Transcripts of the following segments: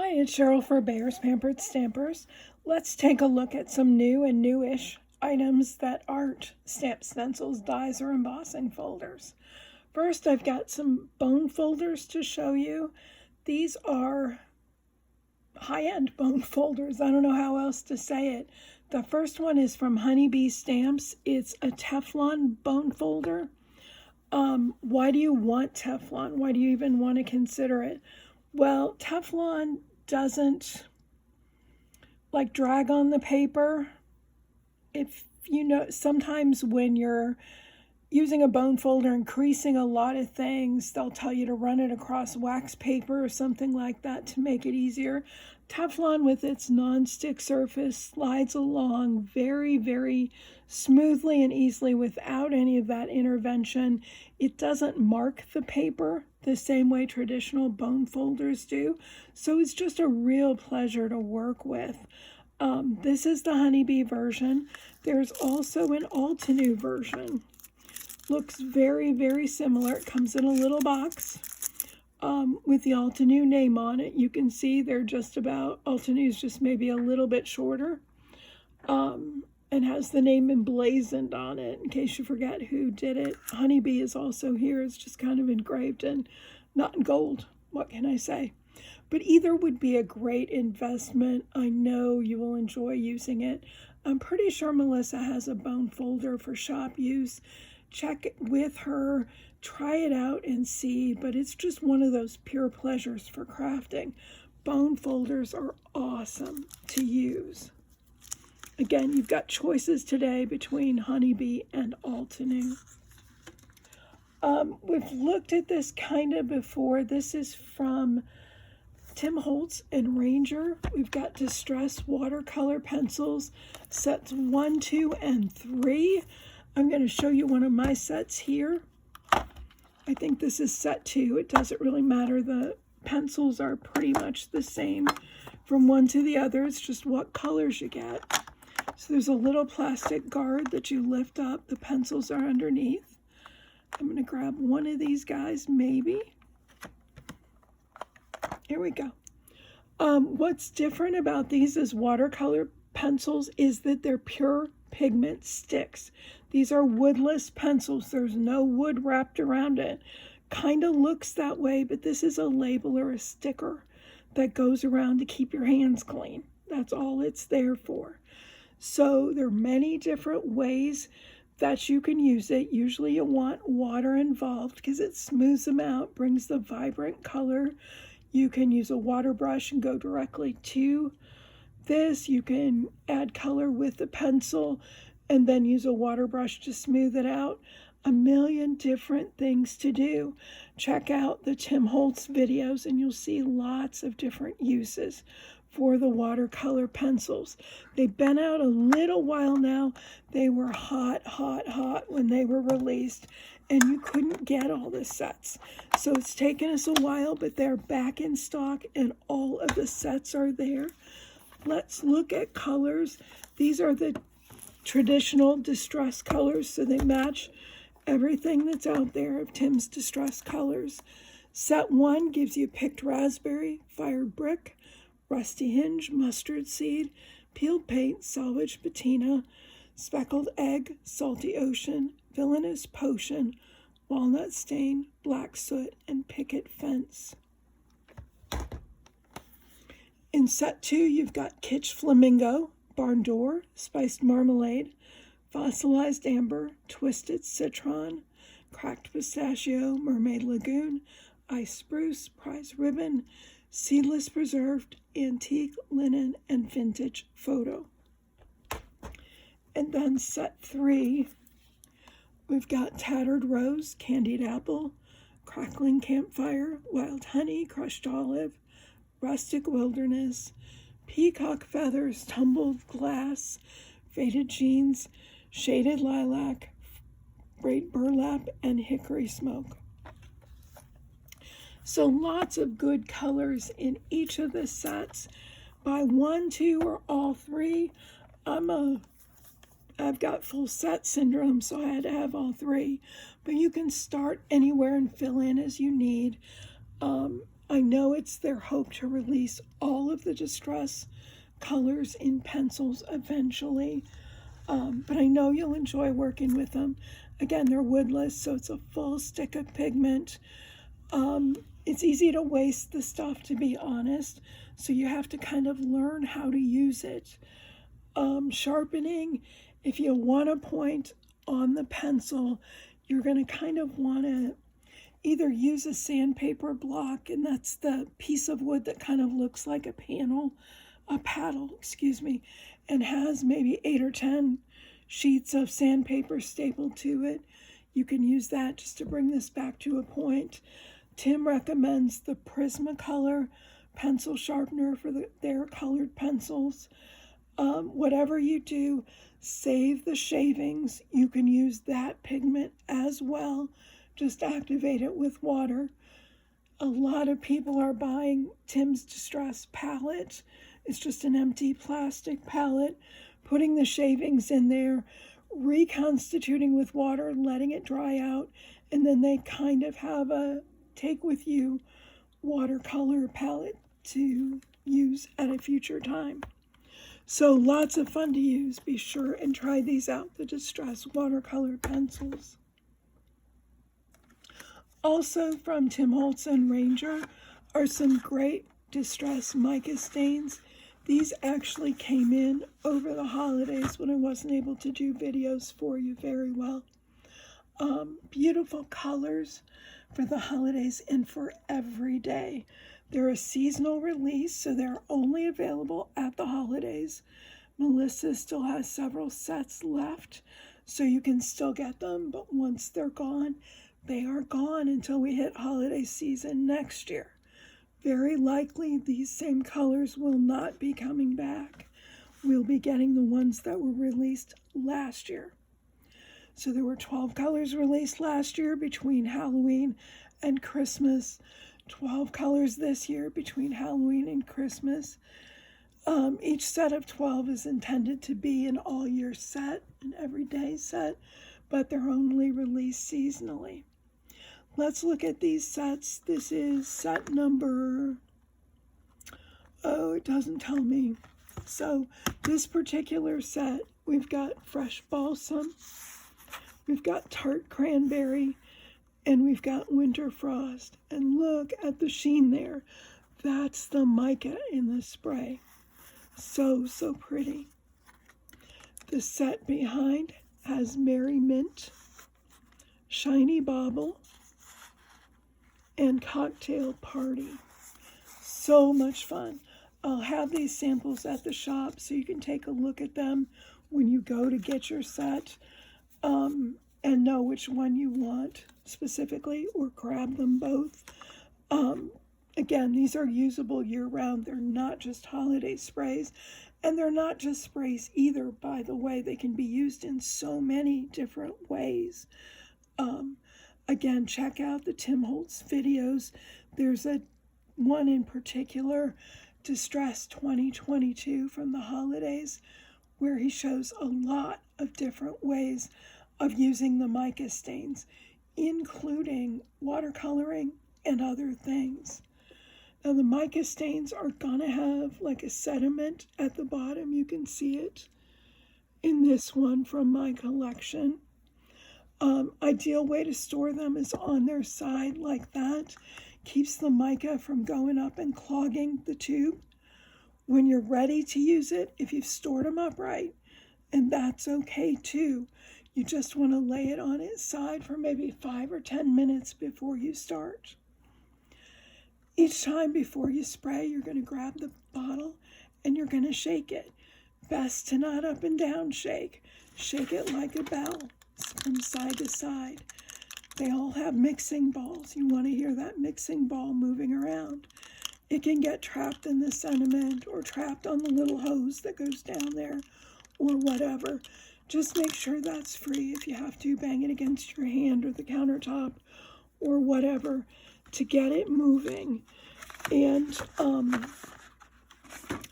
Hi, it's Cheryl for Bayer's Pampered Stampers. Let's take a look at some new and newish items that aren't stamp stencils, dies, or embossing folders. First, I've got some bone folders to show you. These are high-end bone folders. I don't know how else to say it. The first one is from Honeybee Stamps. It's a Teflon bone folder. Why do you want Teflon? Why do you even want to consider it? Well, Teflon doesn't drag on the paper. If you know, sometimes when you're using a bone folder and creasing a lot of things, they'll tell you to run it across wax paper or something like that to make it easier. Teflon, with its non-stick surface, slides along very, very smoothly and easily without any of that intervention. It doesn't mark the paper the same way traditional bone folders do, so it's just a real pleasure to work with. This is the Honeybee version. There's also an Altenew version. Looks very, very similar. It comes in a little box with the Altenew name on it. You can see they're just about, Altenew's just maybe a little bit shorter, and has the name emblazoned on it in case you forget who did it. Honeybee is also here. It's just kind of engraved and not in gold. What can I say? But either would be a great investment. I know you will enjoy using it. I'm pretty sure Melissa has a bone folder for shop use. Check it with her, try it out and see, but it's just one of those pure pleasures for crafting. Bone folders are awesome to use. Again, you've got choices today between Honeybee and Altenew. We've looked at this kind of before. This is from Tim Holtz and Ranger. We've got Distress watercolor pencils, sets 1, 2, and 3. I'm going to show you one of my sets here. I think this is set 2. It doesn't really matter. The pencils are pretty much the same from one to the other. It's just what colors you get. So there's a little plastic guard that you lift up. The pencils are underneath. I'm going to grab one of these guys, maybe. Here we go. What's different about these as watercolor pencils is that they're pure pigment sticks. These are woodless pencils. There's no wood wrapped around it. Kind of looks that way, but this is a label or a sticker that goes around to keep your hands clean. That's all it's there for. So there are many different ways that you can use it. Usually you want water involved because it smooths them out, brings the vibrant color. You can use a water brush and go directly to this. You can add color with the pencil and then use a water brush to smooth it out. A million different things to do. Check out the Tim Holtz videos and you'll see lots of different uses for the watercolor pencils. They've been out a little while now. They were hot when they were released, and you couldn't get all the sets. So it's taken us a while, but they're back in stock and all of the sets are there. Let's look at colors. These are the traditional Distress colors, so they match everything that's out there of Tim's Distress colors. Set 1 gives you picked raspberry, fired brick, rusty hinge, mustard seed, peeled paint, salvaged patina, speckled egg, salty ocean, villainous potion, walnut stain, black soot, and picket fence. In set 2, you've got kitsch flamingo, barn door, spiced marmalade, fossilized amber, twisted citron, cracked pistachio, mermaid lagoon, ice spruce, prize ribbon, seedless preserved, antique linen, and vintage photo. And then set 3, we've got tattered rose, candied apple, crackling campfire, wild honey, crushed olive, rustic wilderness, peacock feathers, tumbled glass, faded jeans, shaded lilac, braid burlap, and hickory smoke. So lots of good colors in each of the sets. Buy 1, 2, or all 3. I've got full set syndrome, so I had to have all 3. But you can start anywhere and fill in as you need. I know it's their hope to release all of the distress colors in pencils eventually, but I know you'll enjoy working with them. Again, they're woodless, so it's a full stick of pigment. It's easy to waste the stuff, to be honest, so you have to kind of learn how to use it. Sharpening, if you want to point on the pencil, you're going to kind of want to either use a sandpaper block, and that's the piece of wood that kind of looks like a paddle, and has maybe 8 or 10 sheets of sandpaper stapled to it. You can use that just to bring this back to a point. Tim recommends the Prismacolor pencil sharpener for their colored pencils. Whatever you do, save the shavings. You can use that pigment as well. Just activate it with water. A lot of people are buying Tim's Distress palette. It's just an empty plastic palette, putting the shavings in there, reconstituting with water, letting it dry out, and then they kind of have a take with you watercolor palette to use at a future time. So lots of fun to use. Be sure and try these out, the Distress watercolor pencils. Also from Tim Holtz and Ranger are some great Distress mica stains. These actually came in over the holidays when I wasn't able to do videos for you very well. Beautiful colors for the holidays and for every day. They're a seasonal release, so they're only available at the holidays. Melissa still has several sets left, so you can still get them, but once they're gone, they are gone until we hit holiday season next year. Very likely these same colors will not be coming back. We'll be getting the ones that were released last year. So there were 12 colors released last year between Halloween and Christmas. 12 colors this year between Halloween and Christmas. Each set of 12 is intended to be an all-year set, an everyday set, but they're only released seasonally. Let's look at these sets. This is set number, it doesn't tell me. So this particular set, we've got Fresh Balsam, we've got Tart Cranberry, and we've got Winter Frost. And look at the sheen there. That's the mica in the spray. So, so pretty. The set behind has Merry Mint, Shiny Bauble, and Cocktail Party. So much fun. I'll have these samples at the shop so you can take a look at them when you go to get your set, and know which one you want specifically, or grab them both. Again, these are usable year-round. They're not just holiday sprays, and they're not just sprays either, by the way. They can be used in so many different ways. Again, check out the Tim Holtz videos. There's one in particular, Distress 2022 from the holidays, where he shows a lot of different ways of using the mica stains, including watercoloring and other things. Now the mica stains are gonna have like a sediment at the bottom. You can see it in this one from my collection. Ideal way to store them is on their side like that. Keeps the mica from going up and clogging the tube. When you're ready to use it, if you've stored them upright, and that's okay too, you just want to lay it on its side for maybe 5 or 10 minutes before you start. Each time before you spray, you're going to grab the bottle and you're going to shake it. Best to not up and down shake. Shake it like a bell from side to side. They all have mixing balls. You want to hear that mixing ball moving around. It can get trapped in the sediment or trapped on the little hose that goes down there or whatever. Just make sure that's free. If you have to, bang it against your hand or the countertop or whatever to get it moving. And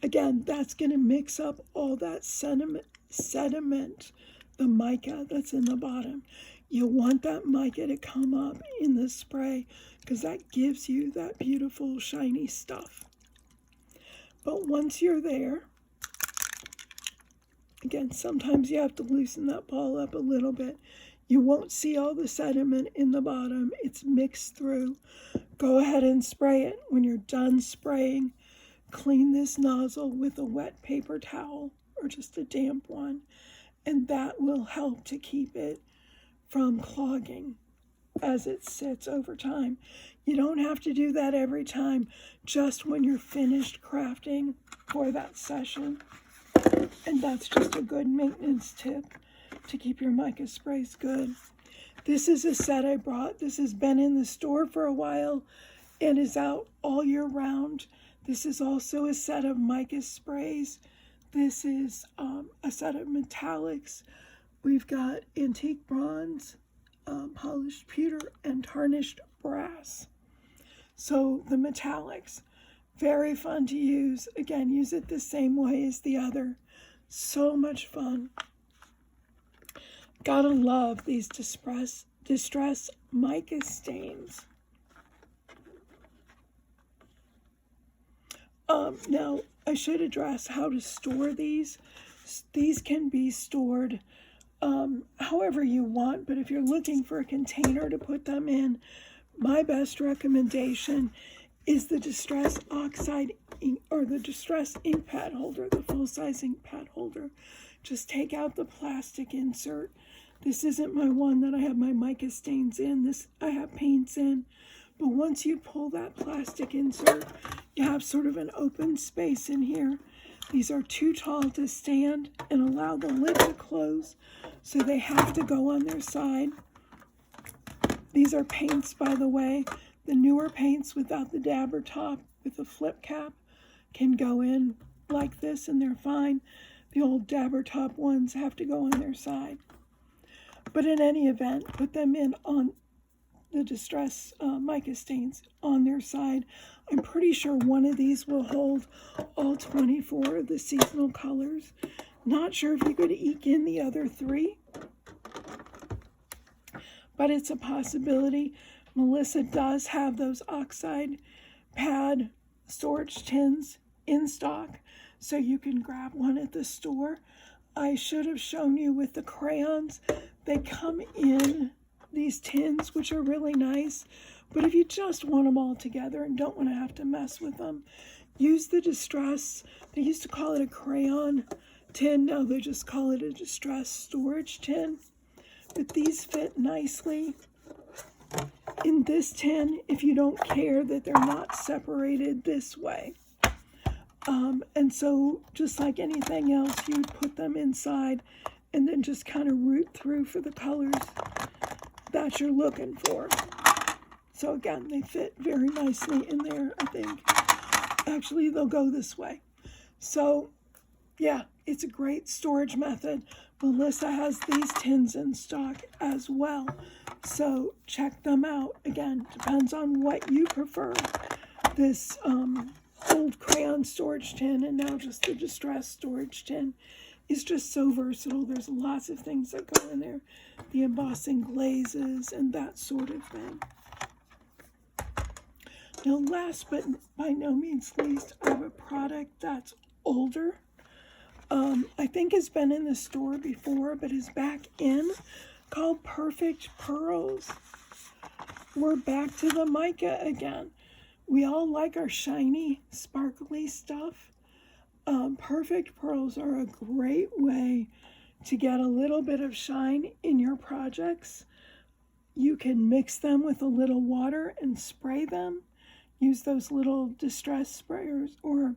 again, that's going to mix up all that sediment, the mica that's in the bottom. You want that mica to come up in the spray because that gives you that beautiful shiny stuff. But once you're there, again, sometimes you have to loosen that ball up a little bit. You won't see all the sediment in the bottom. It's mixed through. Go ahead and spray it. When you're done spraying, clean this nozzle with a wet paper towel or just a damp one, and that will help to keep it from clogging as it sits over time. You don't have to do that every time, just when you're finished crafting for that session. And that's just a good maintenance tip to keep your mica sprays good. This is a set I brought. This has been in the store for a while and is out all year round. This is also a set of mica sprays. This is a set of metallics. We've got antique bronze, polished pewter, and tarnished brass. So the metallics, very fun to use. Again, use it the same way as the other. So much fun. Gotta love these distress mica stains. Now, I should address how to store these. These can be stored however you want, but if you're looking for a container to put them in, my best recommendation is the Distress Oxide ink, or the Distress ink pad holder, the full-size ink pad holder. Just take out the plastic insert. This isn't my one that I have my mica stains in. This I have paints in. But once you pull that plastic insert, you have sort of an open space in here. These are too tall to stand and allow the lid to close, so they have to go on their side. These are paints, by the way. The newer paints without the dabber top with the flip cap can go in like this and they're fine. The old dabber top ones have to go on their side. But in any event, put them in on the Distress mica stains on their side. I'm pretty sure one of these will hold all 24 of the seasonal colors. Not sure if you could eke in the other 3, but it's a possibility. Melissa does have those oxide pad storage tins in stock, so you can grab one at the store. I should have shown you with the crayons. They come in these tins, which are really nice, but if you just want them all together and don't want to have to mess with them, use the Distress. They used to call it a crayon tin. Now they just call it a Distress storage tin. But these fit nicely in this tin if you don't care that they're not separated this way. And so just like anything else, you would put them inside and then just kind of root through for the colors that you're looking for. So again, they fit very nicely in there, I think. Actually, they'll go this way. So yeah, it's a great storage method. Melissa has these tins in stock as well. So check them out. Again, depends on what you prefer. This old crayon storage tin and now just the Distress storage tin is just so versatile. There's lots of things that go in there. The embossing glazes and that sort of thing. Now, last but by no means least, I have a product that's older. I think has been in the store before, but is back in, called Perfect Pearls. We're back to the mica again. We all like our shiny, sparkly stuff. Perfect Pearls are a great way to get a little bit of shine in your projects. You can mix them with a little water and spray them. Use those little distress sprayers, or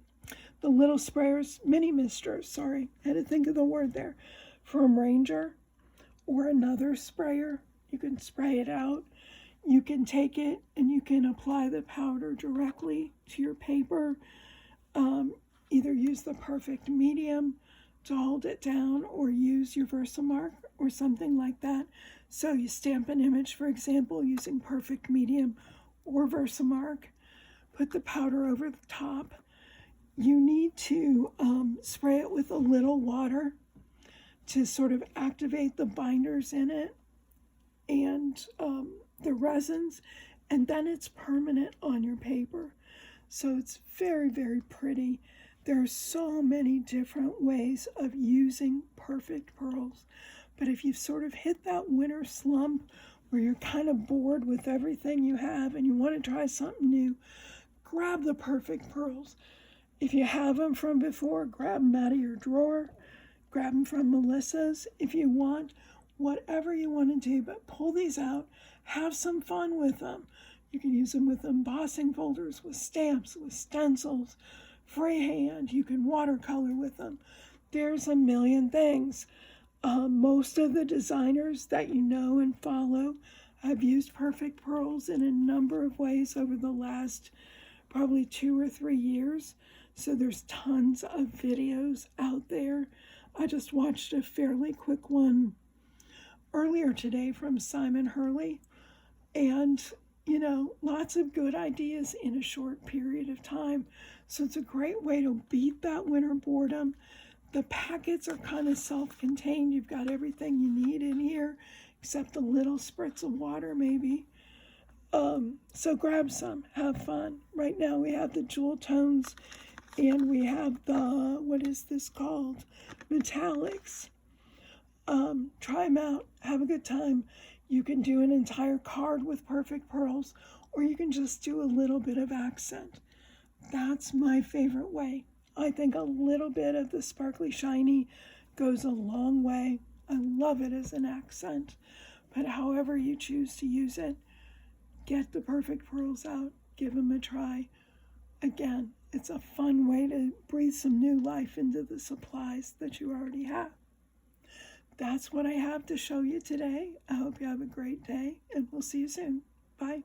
the little sprayers, mini misters, sorry, I had to think of the word there, from Ranger, or another sprayer. You can spray it out. You can take it and you can apply the powder directly to your paper. Either use the perfect medium to hold it down or use your Versamark or something like that. So you stamp an image, for example, using perfect medium or Versamark. Put the powder over the top. You need to spray it with a little water to sort of activate the binders in it and the resins, and then it's permanent on your paper. So it's very, very pretty. There are so many different ways of using perfect pearls. But if you've sort of hit that winter slump where you're kind of bored with everything you have and you want to try something new, grab the perfect pearls. If you have them from before, grab them out of your drawer. Grab them from Melissa's if you want. Whatever you want to do, but pull these out. Have some fun with them. You can use them with embossing folders, with stamps, with stencils, freehand. You can watercolor with them. There's a million things. Most of the designers that you know and follow have used perfect pearls in a number of ways over the last probably 2 or 3 years. So there's tons of videos out there. I just watched a fairly quick one earlier today from Simon Hurley. And, lots of good ideas in a short period of time. So it's a great way to beat that winter boredom. The packets are kind of self-contained. You've got everything you need in here, except a little spritz of water maybe. So grab some, have fun. Right now we have the jewel tones and we have the, what is this called? Metallics. Try them out, have a good time. You can do an entire card with perfect pearls, or you can just do a little bit of accent. That's my favorite way. I think a little bit of the sparkly shiny goes a long way. I love it as an accent, but however you choose to use it, get the perfect pearls out, give them a try. Again, it's a fun way to breathe some new life into the supplies that you already have. That's what I have to show you today. I hope you have a great day, and we'll see you soon. Bye.